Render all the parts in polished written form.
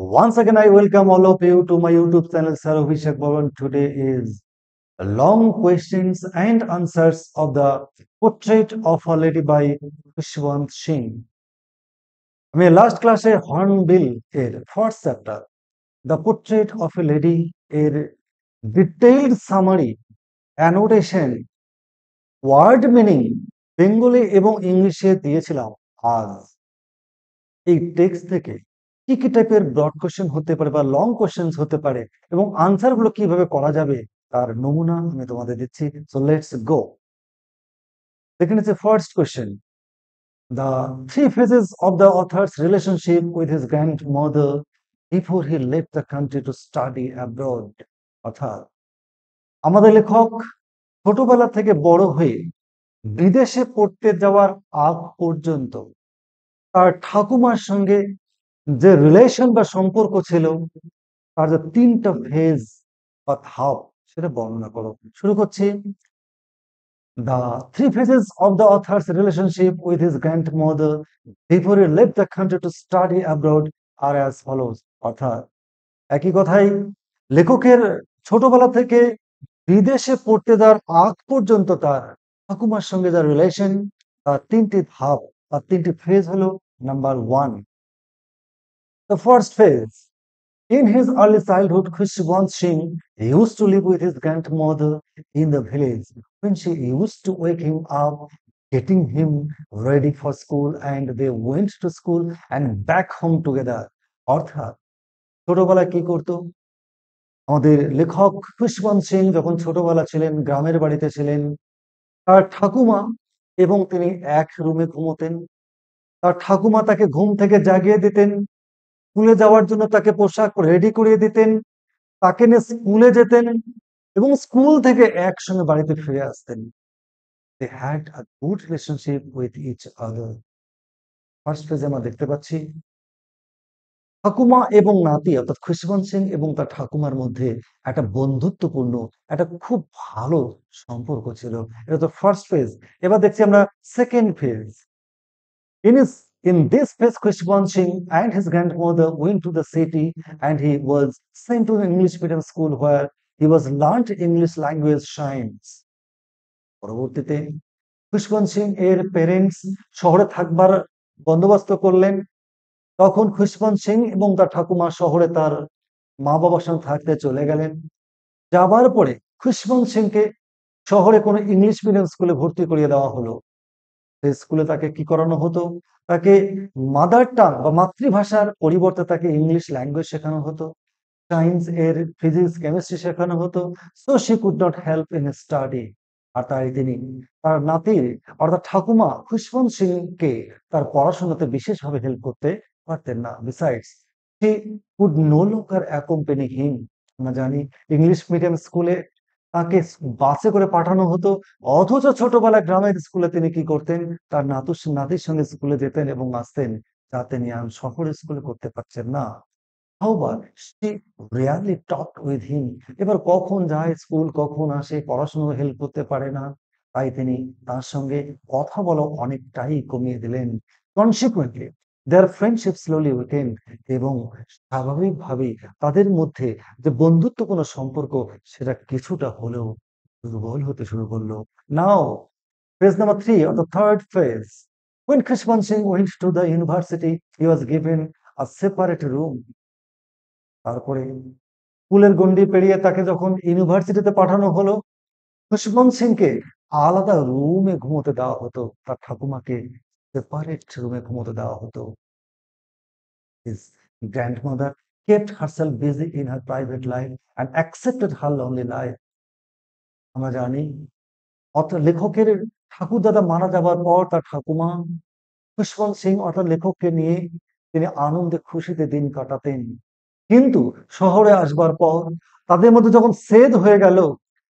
Once again, I welcome all of you to my YouTube channel, Sir Abhishek Bhavan. Today is long questions and answers of the Portrait of a Lady by Khushwant Singh. আমি last ক্লাসে Hornbill এর first chapter the portrait of a lady এর detailed summary, annotation, word meaning Bengali এবং ইংলিশে দিয়েছিলাম। আজ এই text থেকে কি কি টাইপের ব্রড কোশ্চেন হতে পারে বা লং কোশ্চেন হতে পারে এবং আনসার গুলো কিভাবে করা যাবে তার নমুনা আমি তোমাদের দিচ্ছি। So let's go. দেখে নিচ্ছে first question, the three phases of the author's relationship with his grandmother before he left the country to study abroad. অর্থাৎ আমাদের লেখক ছোটবেলা থেকে বড় হয়ে বিদেশে পড়তে যাওয়ার আগ পর্যন্ত তার ঠাকুমার সঙ্গে যে রিলেশন বা সম্পর্ক ছিল তার যে তিনটা ফেজ বা ধাপ সেটা বর্ণনা করো। শুরু করছি। The three phases of the author's relationship with his grandmother before he left the country to study abroad are as follows. অর্থাৎ একই কথাই লেখকের ছোটবেলা থেকে বিদেশে পড়তে যাওয়ার আগ পর্যন্ত তার ঠাকুমার সঙ্গে যার রিলেশন তার তিনটি ধাপ বা তিনটি ফেজ হলো। Number one, the first phase. In his early childhood, Khushwant Singh used to live with his grandmother in the village. When she used to wake him up, getting him ready for school, and they went to school and back home together. অর্থাৎ ছোটবেলায় কি করতো আমাদের লেখক খুশবন্ত সিং, যখন ছোটবেলা ছিলেন গ্রামের বাড়িতে ছিলেন, তার ঠাকুমা এবং তিনি এক রুমে ঘুমোতেন। তার ঠাকুমা তাকে ঘুম থেকে জাগিয়ে দিতেন, স্কুলে যাওয়ার জন্য তাকে পোশাক রেডি করিয়ে দিতেন, তাকে নিয়ে স্কুলে যেতেন এবং স্কুল থেকে একসঙ্গে বাড়িতে ফিরে আসতেন। They had a good relationship with each other. First পেজে আমরা দেখতে পাচ্ছি ঠাকুমা এবং নাতি অর্থাৎ খুশবন্ত সিং এবং তার ঠাকুমার মধ্যে একটা বন্ধুত্বপূর্ণ একটা খুব ভালো সম্পর্ক ছিল। এটা তো ফার্স্ট ফেজ। এবার দেখছি আমরা second phase. In this phase, Khushwant Singh and his grandmother went to the city and he was sent to an English medium school where he was learnt English language science. পরবর্তীতে খুশবন্ত সিং এর parents শহরে থাকবার বন্দোবস্ত করলেন। তখন খুশবন্ত সিং এবং তার ঠাকুমা শহরে তার মা বাবার সঙ্গে থাকতে চলে গেলেন। যাবার পরে খুশবন্ত সিংকে শহরে কোনো ইংলিশ মিডিয়াম স্কুলে ভর্তি করিয়ে দেওয়া হলো। সেই স্কুলে তাকে কি করানো হতো, তাকে মাদার টাং বা মাতৃভাষার পরিবর্তে তাকে ইংলিশ ল্যাঙ্গুয়েজ শেখানো হতো, সায়েন্স এর ফিজিক্স কেমিস্ট্রি শেখানো হতো। So she could not help in study. আর তাই তিনি তার নাতি অর্থাৎ ঠাকুমা খুশবন্ত সিংকে তার পড়াশোনাতে বিশেষভাবে হেল্প করতে পারতেন না। Besides he could no longer accompany him. আমরা জানি ইংলিশ মিডিয়াম স্কুলে তাকে বাসে করে পাঠানো হতো, অথচ ছোটবেলায় গ্রামের স্কুলে তিনি কি করতেন, তার নাতির সঙ্গে স্কুলে যেতেন এবং আসতেন, যা তিনি শহরের স্কুলে করতে পারছেন না। However, she rarely talked with him. এবার কখন যায় স্কুল, কখন আসে, পড়াশোনার হেল্প করতে পারে না, তাই তিনি তার সঙ্গে কথা বলা অনেকটাই কমিয়ে দিলেন। Consequently, their friendship slowly weakened এবং স্বাভাবিকভাবেই তাদের মধ্যে যে বন্ধুত্বপূর্ণ সম্পর্ক সেটা কিছুটা হলেও দুর্বল হতে শুরু করলো। Now, phase number 3 or the third phase. When Khushwant Singh went to the university, he was given a separate room. তারপরে স্কুলের গণ্ডি পেরিয়ে তাকে যখন ইউনিভার্সিটিতে পাঠানো হলো, খুশবন্ত সিংকে আলাদা রুমে ঘুমোতে দেওয়া হতো, তার ঠাকুমাকে সেপারেট রুমে ঘুমোতে দেওয়া হতো। His grandmother kept herself busy in her private life and accepted her lonely life. আমরা জানি অর্থাৎ লেখকের ঠাকুরদাদা মারা যাবার পর তার ঠাকুমা খুশবন্ত সিং অর্থাৎ লেখককে নিয়ে তিনি আনন্দে খুশিতে দিন কাটাতেন। কিন্তু শহরে আসবার পর তাদের মধ্যে যখন ছেদ হয়ে গেল,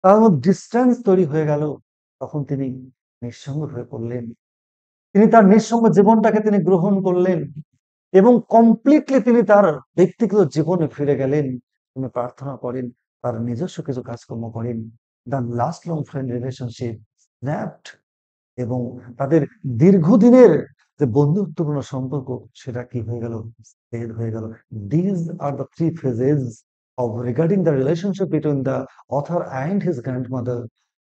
তার মধ্যে ডিস্টেন্স তৈরি হয়ে গেল, তখন তিনি নিঃসঙ্গ হয়ে পড়লেন। তিনি তার নিঃসঙ্গ জীবনটাকে তিনি গ্রহণ করলেন এবং কমপ্লিটলি তিনি তার ব্যক্তিগত জীবনে ফিরে গেলেন। তিনি প্রার্থনা করেন, তার নিজস্ব কিছু কাজকর্ম করেন। The last long friend relationship snapped এবং তাদের দীর্ঘদিনের যে বন্ধুত্বপূর্ণ সম্পর্ক সেটা কি হয়ে গেল? ছেদ হয়ে গেল। These are the three phases of regarding the relationship between the author and his grandmother.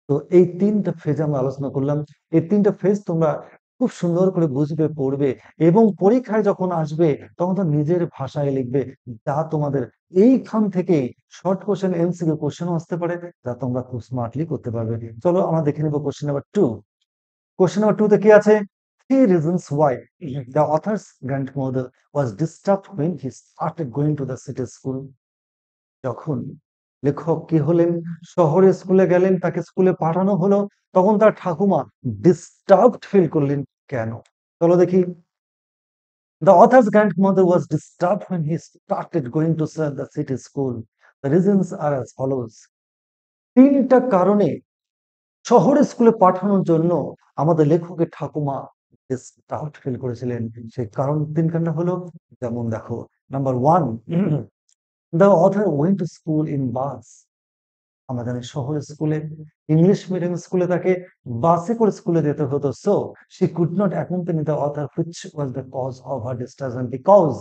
তো এই ৩ টা ফেজ আমরা আলোচনা করলাম। এই ৩ টা ফেজ তোমরা খুব সুন্দর করে বুঝবে, পড়বে এবং পরীক্ষায় যখন আসবে তখন তো নিজের ভাষায় লিখবে। যা তোমাদের এইখান থেকেই শর্ট কোয়েশ্চেন, এমসিকিউ কোয়েশ্চেনও আসতে পারে, যা তোমরা খুব স্মার্টলি করতে পারবে। চলো আমরা দেখে নেব কোয়েশ্চেন নাম্বার 2। কোয়েশ্চেন নাম্বার 2 তে কি আছে? 3 reasons why the author's grandmother was disturbed when he started going to the city school. যখন লেখক কি হলেন? শহরের স্কুলে গেলেন, তাকে স্কুলে পাঠানো হলো, তখন তার ঠাকুমা ডিস্টার্বড ফিল করলেন কেন? চলো দেখি। The author's grandmother was disturbed when he started going to the city school. The reasons are as follows. ৩টা কারণে শহরের স্কুলে পাঠানোর জন্য আমাদের লেখকের ঠাকুমা ডিস্টার্বড ফিল করেছিলেন। সেই কারণ ৩ খানা হলো, যেমন দেখো, number 1, the author went to school in bus. আমরা জানি শহরের স্কুলে, ইংলিশ মিডিয়াম স্কুলে তাকে বাসে করে স্কুলে যেতে হতো। So she could not accompany the author, which was the cause of her disturbance because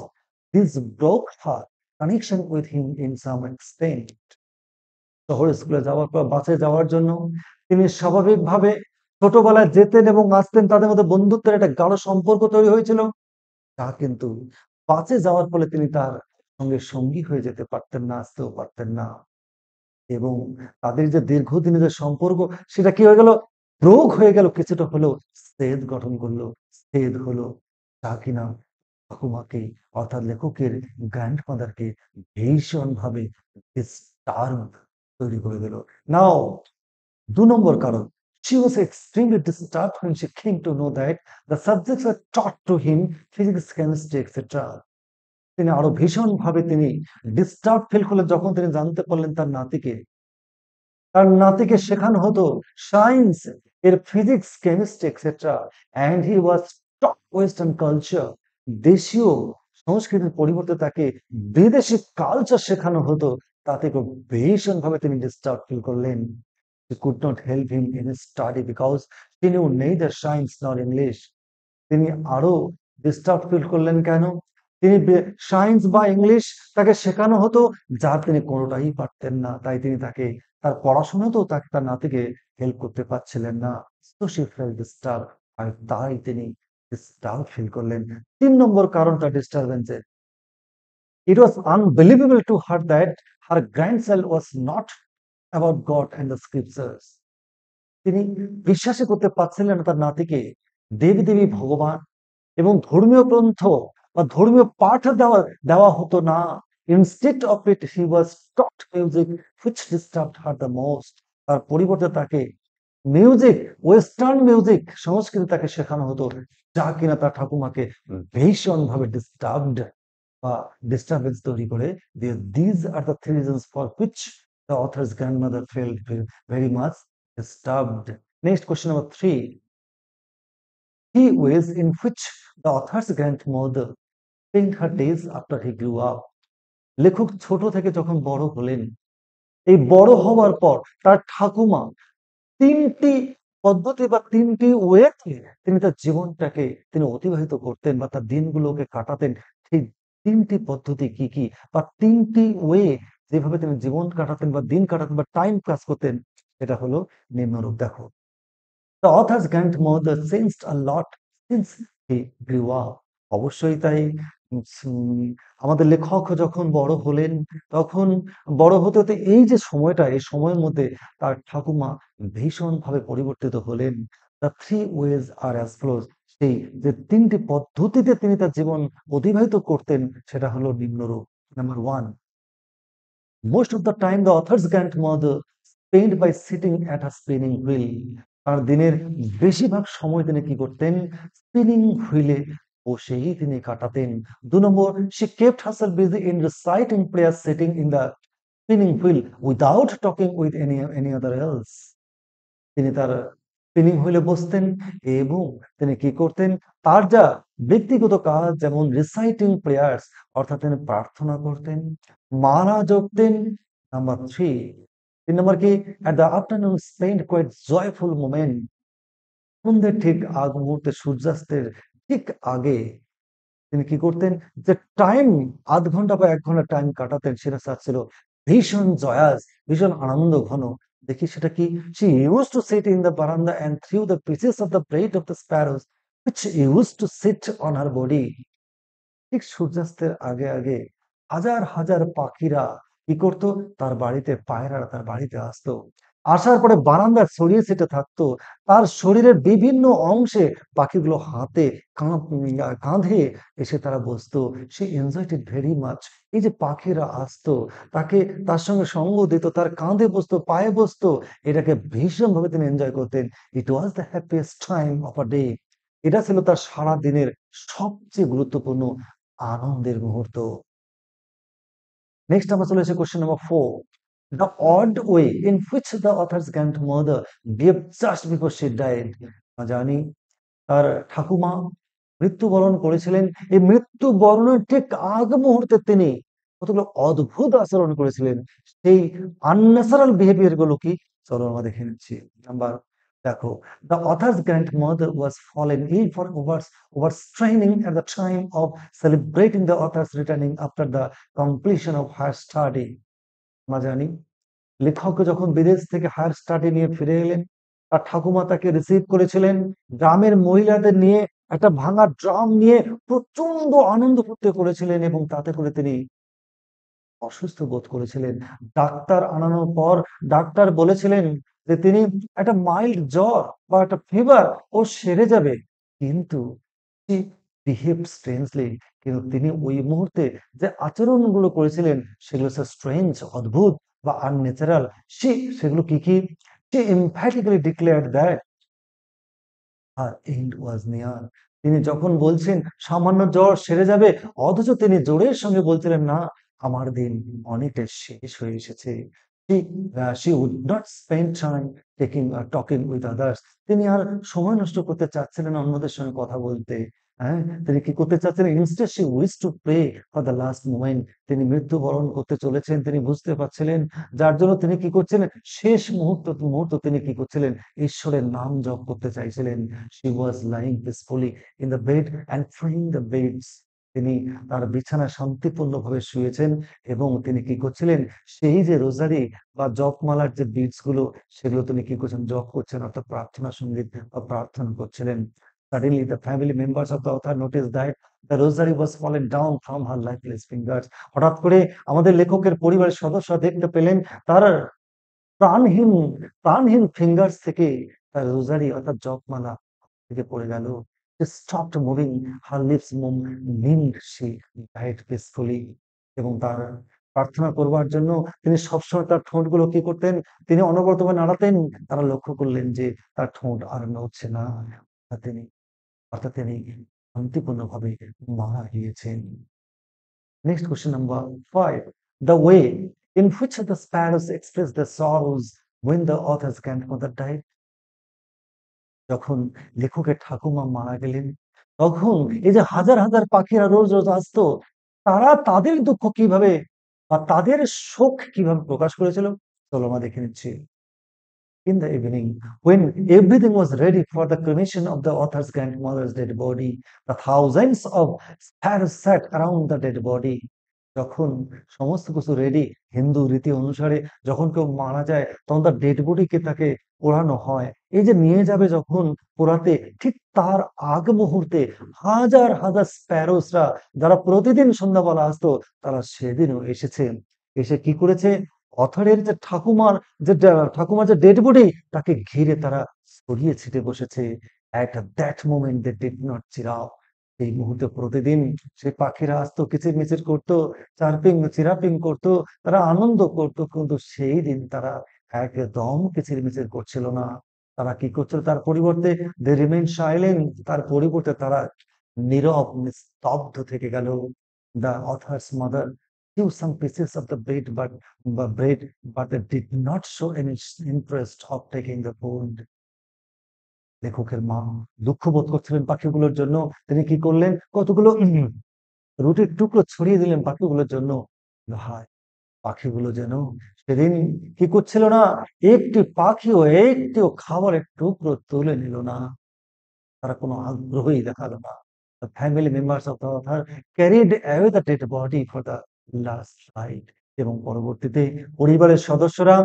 this broke her connection with him in some extent. শহরের স্কুলে যাওয়ার পর বাসে যাওয়ার জন্য তিনি স্বাভাবিকভাবে ছোটবেলায় যেতেন এবং আসতেন, তাদের মধ্যে বন্ধুত্বের একটা গাঢ় সম্পর্ক তৈরি হয়েছিল। তা কিন্তু বাসে যাওয়ার ফলে তিনি তার সঙ্গে সঙ্গী হয়ে যেতে পারতেন না, আসতেও পারতেন না। এবং তাদের যে দীর্ঘদিনের যে সম্পর্ক সেটা কি হয়ে গেল? রোগ হয়ে গেল, কিছুটা হলেও ছেদ গঠন করলো, ছেদ হলো, যা কিনা ঠাকুমাকে অর্থাৎ লেখকের গ্র্যান্ডমাদারকে ভীষণভাবে ডিস্টার্ব তৈরি করে দিল। নাও ২ নম্বর কারণ, she was extremely disturbed when she came to know that the subjects were taught to him, physics, chemistry, etc. তিনি আরো ভীষণভাবে তিনি ডিস্টার্ব ফিল করলেন যখন তিনি জানতে পারলেন তার নাতিকে শেখানো হতো সায়েন্স, এর physics, chemistry etcetera, and he was taught western culture. দেশীয় সংস্কৃতির পরিবর্তে তাকে বিদেশি কালচার শেখানো হতো। তাতে খুব ভীষণভাবে তিনি ডিস্টার্ব ফিল করলেন। She could not help him in his study because she knew neither science nor English. তিনি আরো ডিস্টার্ব ফিল করলেন কেন? তিনি সায়েন্স বা ইংলিশ তাকে শেখানো হতো, যা তিনি কোনোটাই পারতেন না। তাই তিনি তাকে তার পড়াশোনাতেও তার নাতিকে হেল্প করতে পারছিলেন না। So she felt disturbed, আর তাই তিনি ডিস্টার্ব ফিল করলেন। ৩ নম্বর কারণটা ডিস্টারবেন্সের। It was unbelievable to her that her grandchild was not about God and the scriptures. তিনি বিশ্বাসই করতে পারছিলেন না তার নাতিকে দেবী ভগবান এবং ধর্মীয় গ্রন্থ বা ধর্মীয় পাঠ দেওয়া দেওয়া হতো না। Instead of it, he was taught music, which disturbed her the most. তার পরিবর্তে তাকে মিউজিক, ওয়েস্টার্ন মিউজিক, সংস্কৃতি তাকে শেখানো হতো, যা কিনা তার ঠাকুমাকে ভীষণভাবে ডিস্টার্বড বা ডিস্টারবেন্স তৈরি করে দিয়ে। These are the 3 reasons for which the author's grandmother felt very much disturbed. Next, question number 3. Key ways in which the author's grandmother spent her days after he grew up. লেখক ছোট থেকে যখন বড় হলেন, এই বড় হওয়ার পর তার ঠাকুমা ৩টি পদ্ধতি বা ৩টি ওয়েতে তিনি তার জীবনটাকে তিনি অতিবাহিত করতেন বা তার দিনগুলোকে কাটাতেন। সেই ৩টি পদ্ধতি কি, কি? বা ৩টি ওয়ে যেভাবে তিনি জীবন কাটাতেন বা দিন কাটাতেন বা টাইম পাস করতেন, সেটা হলো নিম্নরূপ। দেখো, The author's grandmother changed a lot since he grew up. অবশ্যই তাই। উম আমাদের লেখক যখন বড় হলেন, তখন বড় হতে, হতে এই যে সময়টা, এই সময়ের মধ্যে তার ঠাকুমা ভীষণভাবে পরিবর্তিত হলেন। The 3 ways are as follows. সেই যে ৩টি পদ্ধতিতে তিনি তার জীবন অতিবাহিত করতেন, সেটা হলো নিম্নরূপ। Number 1, most of the time the author's grandmother spent by sitting at a spinning wheel. তার দিনের বেশিরভাগ সময় তিনি কি করতেন? স্পিনিং হুইলে বসেই তিনি কাটাতেন। ২ নম্বর, she kept herself busy in reciting prayers sitting in the spinning wheel without talking with any other else. তিনি তার স্পিনিং হুইলে বসতেন এবং তিনি কি করতেন? তার যা ব্যক্তিগত কাজ, যেমন রিসাইটিং প্রেয়ার্স, অর্থাৎ তিনি প্রার্থনা করতেন, মালা জপতেন। নাম্বার 3 নম্বর কি? at the afternoon spent quite joyful moment. সন্ধ্যের ঠিক আগ মুহূর্তে সূর্যাস্তের ঠিক আগে তিনি কি করতেন, যে টাইম ০.৫ ঘন্টা বা ১ ঘন্টা টাইম কাটাতেন, সেটা স্যার ছিল ভীষণ জয়াস, ভীষণ আনন্দ ঘন। দেখি সেটা কি? She used to sit in the veranda and threw the pieces of the bread of the sparrows which used to sit on her body. ঠিক সূর্যাস্তের আগে হাজার হাজার পাখিরা কি করতো, তার বাড়িতে, পায়রারা তার বাড়িতে আসতো। আসার পরে বারান্দায় ছড়িয়ে ছিটে থাকতো। তার শরীরের বিভিন্ন অংশে পাখিগুলো হাতে, কাঁধে এসে তারা বসতো। সে এনজয়েড ইট ভেরি মাচ। এই যে পাখিরা আসতো, তাকে, তার সঙ্গে সঙ্গ দিত, তার কাঁধে বসতো, পায়ে বসতো, এটাকে ভীষণভাবে তিনি এনজয় করতেন। It was the happiest time of a day. এটা ছিল তার সারাদিনের সবচেয়ে গুরুত্বপূর্ণ আনন্দের মুহূর্ত। নেক্সট আমরা চলে এসেছি question number 4। The odd way in which the author's grandmother behaved just before she died. আমরা জানি তার ঠাকুমা মৃত্যুবরণ করেছিলেন। এই মৃত্যুবরণের ঠিক আগ মুহূর্তে তিনি কতগুলো অদ্ভুত আচরণ করেছিলেন। সেই আনন্যাচারাল বিহেভিয়ার গুলো কি? চলো আমরা দেখে নিচ্ছি। নাম্বার দেখো, the author's grandmother was fallen ill for overstraining at the time of celebrating the author's returning after the completion of higher study. আমরা জানি লেখক যখন বিদেশ থেকে হায়ার স্টাডি নিয়ে ফিরে এলেন, তার ঠাকুমা তাকে রিসিভ করেছিলেন। গ্রামের মহিলাদের নিয়ে একটা ভাঙা ড্রাম নিয়ে প্রচন্ড আনন্দ ফুর্তি করেছিলেন এবং তাতে করে তিনি অসুস্থ বোধ করেছিলেন। ডাক্তার আনানোর পর ডাক্তার বলেছিলেন যে তিনি একটা মাইল্ড জ্বর বা একটা ফিভার, ও সেরে যাবে। কিন্তু he behaved strangely, কিন্তু তিনি ওই মুহূর্তে যে আচরণগুলো করেছিলেন সেগুলো হচ্ছে স্ট্রেঞ্জ, অদ্ভুত বা আনন্যাচারাল। সেগুলো কি কি? She emphatically declared that her end was near. তিনি যখন বলছেন সামান্য জ্বর সেরে যাবে, অথচ তিনি জোরের সঙ্গে বলছিলেন না, আমার দিন অনেকটা শেষ হয়ে এসেছে। She would not spend time talking with others. তিনি আর সময় নষ্ট করতে চাচ্ছিলেন না অন্যদের সঙ্গে কথা বলতে। হ্যাঁ? তিনি কি করতে চাচ্ছিলেন? Instead she wished to pray for the last moment. তিনি মৃত্যুবরণ করতে চলেছেন, তিনি বুঝতে পারছিলেন। যার জন্য তিনি কি করছিলেন? শেষ মুহূর্ত তিনি কি করছিলেন? ঈশ্বরের নাম জপ করতে চাইছিলেন। She was lying peacefully in the bed and praying the beads. তিনি তার বিছানায় শান্তিপূর্ণভাবে শুয়েছেন এবং তিনি কি করছিলেন? সেই যে রোজারি বা জপমালার যে বিডস গুলো, সেগুলো তিনি কি করছেন? জপ করছেন, অর্থাৎ প্রার্থনা সঙ্গীত বা প্রার্থনা করছিলেন। Suddenly the family members of the author noticed that the rosary was fallen down from her lifeless fingers. হঠাৎ করে আমাদের লেখকের পরিবারের সদস্যরা দেখতে পেলেন তার প্রাণহীন প্রাণহীন ফিঙ্গার্স থেকে তার রোজারি অর্থাৎ জপমালা থেকে পড়ে গেল। She stopped moving, her lips moved, she died peacefully. এবং তার প্রার্থনা করবার জন্য তিনি সবসময় তার ঠোঁটগুলো কি করতেন? তিনি অনবরতভাবে নাড়াতেন। তারা লক্ষ্য করলেন যে তার ঠোঁট আর নড়ছে না। আর তিনি অর্থাৎ তিনি শান্তিপূর্ণভাবে মারা গিয়েছেন। Next question number 5. The way in which the sparrows express their sorrows when the author's grandmother died. যখন লেখকের ঠাকুমা মারা গেলেন, তখন এই যে হাজার হাজার পাখিরা রোজ আসতো, তারা তাদের দুঃখ কিভাবে বা তাদের শোক কিভাবে প্রকাশ করেছিল? চলো আমরা দেখে নিচ্ছি। In the evening, when everything was ready for the cremation of the author's grandmother's dead body, the thousands of sparrows sat around the dead body. যখন সমস্ত কিছু রেডি, হিন্দু রীতি অনুসারে যখন কেউ মারা যায় তখন তার ডেড বডিকে তাকে পোড়ানো হয়। এই যে নিয়ে যাবে যখন পোড়াতে, ঠিক তার আগ মুহূর্তে হাজার হাজার স্প্যারোসরা, যারা প্রতিদিন সন্ধ্যাবেলা আসতো, তারা সেদিনও এসেছে। এসে কি করেছে? অথরের যে ঠাকুমার যে ডেড বডি, তাকে ঘিরে তারা ছড়িয়ে ছিটে বসেছে। At that moment they did not cheer up. এই মুহূর্তে প্রতিদিন সেই পাখিরা আসতো, কিচিরমিচির করতো, চিরাপিং করতো, তারা আনন্দ করতো, কিন্তু সেই দিন তারা একদম কিচিরমিচির করছিল না। তারা কি করছিল? তার পরিবর্তে they remained silent. তার পরিবর্তে তারা নীরব, নিস্তব্ধ থেকে গেল। The author's mother threw some pieces of the bread, but they did not show any interest of taking the food. লেখকের মা দুঃখ বোধ করছিলেন পাখিগুলোর জন্য। তিনি কি করলেন? কতগুলো রুটির টুকরো ছড়িয়ে দিলেন পাখিগুলোর জন্য। হায়! পাখিগুলো যেন সেদিন কি করছিল না? একটিও খাবারের টুকরো তুলে নিল না। তারা কোনো আগ্রহই দেখালো না। The family members of the author carried away the dead body for the last rite. এবং পরবর্তীতে পরিবারের সদস্যরা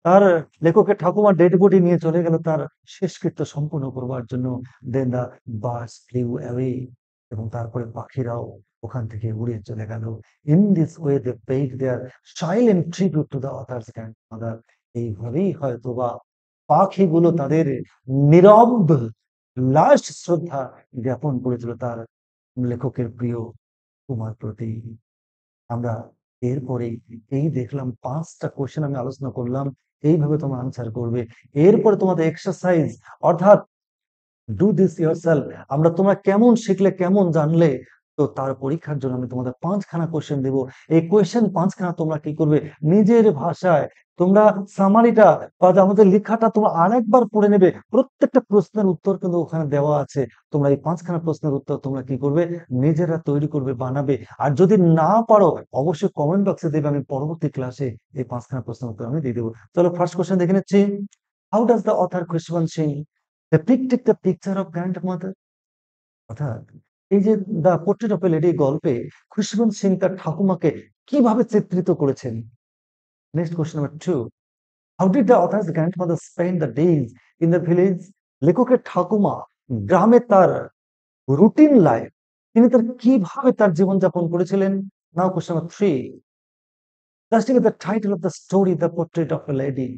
তার লেখকের ঠাকুমার ডেড বডি নিয়ে চলে গেল তার শেষকৃত্য সম্পূর্ণ করবার জন্য। Then the birds flew away, এবং তারপরে পাখিরাও ওখান থেকে উড়ে চলে গেল। In this way they paid their silent tribute to the author's grandmother. এইভাবেই হয়তোবা পাখিগুলো তাদের নীরব লাস্ট শ্রদ্ধা জ্ঞাপন করেছিল তার লেখকের প্রিয় তোমার প্রতি। আমরা এরপরে এই দেখলাম 5টা কোয়েশ্চেন আমি আলোচনা করলাম, এইভাবে তোমরা আনসার করবে। এরপরে তোমাদের এক্সারসাইজ, অর্থাৎ ডু দিস ইয়োরসেলফ। আমরা তোমরা কেমন শিখলে, কেমন জানলে, তো তার পরীক্ষার জন্য আমি তোমাদের 5খানা কোয়েশ্চেন দেব। এই কোয়েশ্চেন 5খানা তোমরা কি করবে, নিজের ভাষায় তোমরা সামারিটা বা আমাদের লেখাটা তোমরা আরেকবার পড়ে নেবে। প্রত্যেকটা প্রশ্নের উত্তর কিন্তু ওখানে দেওয়া আছে। তোমরা এই 5খানা প্রশ্নের উত্তর তোমরা কি করবে, নিজেরা তৈরি করবে, বানাবে। আর যদি না পারো অবশ্যই কমেন্ট বক্সে দেবে, আমি পরবর্তী ক্লাসে এই 5খানা প্রশ্নের উত্তর আমি দিয়ে দেবো। চলো ফার্স্ট কোয়েশ্চেন দেখে নিচ্ছি। How does the author Khushwant Singh depicted the picture of grandmother? অর্থাৎ এই যে the portrait of a lady গল্পে খুশবন্ত সিং তার ঠাকুমাকে কিভাবে চিত্রিত করেছেন। Next question number 2, how did the author's grandmother spend the days in the village? লেখকের ঠাকুমা গ্রামে তার রুটিন লাইফ, তিনি তার কিভাবে তার জীবনযাপন করেছিলেন। Now question number 3, justify the title of the story the portrait of a lady.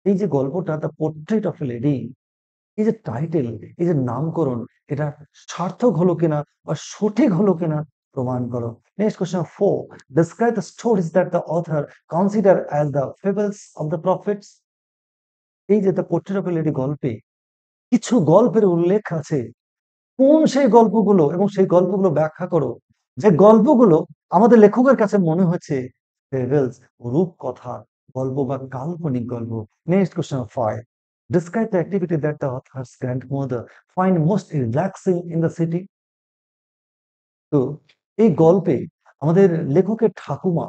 এই যে গল্পটা the portrait of a lady, এই যে টাইটেল, এই যে নামকরণ, এটা সার্থক হলো কিনা বা সঠিক হলো কিনা প্রমাণ করো। Next question 4, describe the stories that the author consider as the fables of the prophets. এই যে the portrait of a lady গল্পে কিছু গল্পের উল্লেখ আছে, কোন সেই গল্পগুলো, এবং সেই গল্পগুলো ব্যাখ্যা করো যে গল্পগুলো আমাদের লেখকের কাছে মনে হচ্ছে ফেবলস, রূপকথা গল্প বা কাল্পনিক গল্প। Next question 5, describe the activity that the author's grandmother find most relaxing in the city. তো এই গল্পে আমাদের লেখকের ঠাকুমা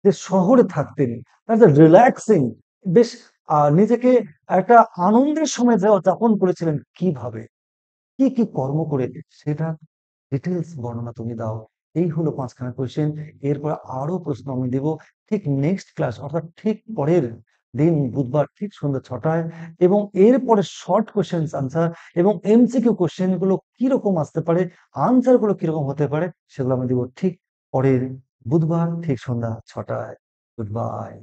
যে শহরে থাকতেন, তার যে রিল্যাক্সিং, বেশ নিজেকে একটা আনন্দের সময় যাপন করেছিলেন কিভাবে, কি কি কর্ম করে, সেটা ডিটেলস বর্ণনা তুমি দাও। এই হলো 5খানা কোয়েশ্চেন। এরপর আরো প্রশ্ন আমি দেব ঠিক নেক্সট ক্লাস, অর্থাৎ ঠিক পরের দিন বুধবার ঠিক সন্ধ্যা 6টায়। এবং এরপরে শর্ট কোয়েশ্চেন আনসার এবং এমসিকিউ কোয়েশ্চেন গুলো কিরকম আসতে পারে, আনসার গুলো কিরকম হতে পারে, সেগুলো আমি দিব ঠিক পরের বুধবার ঠিক সন্ধ্যা 6টায়। Good bye.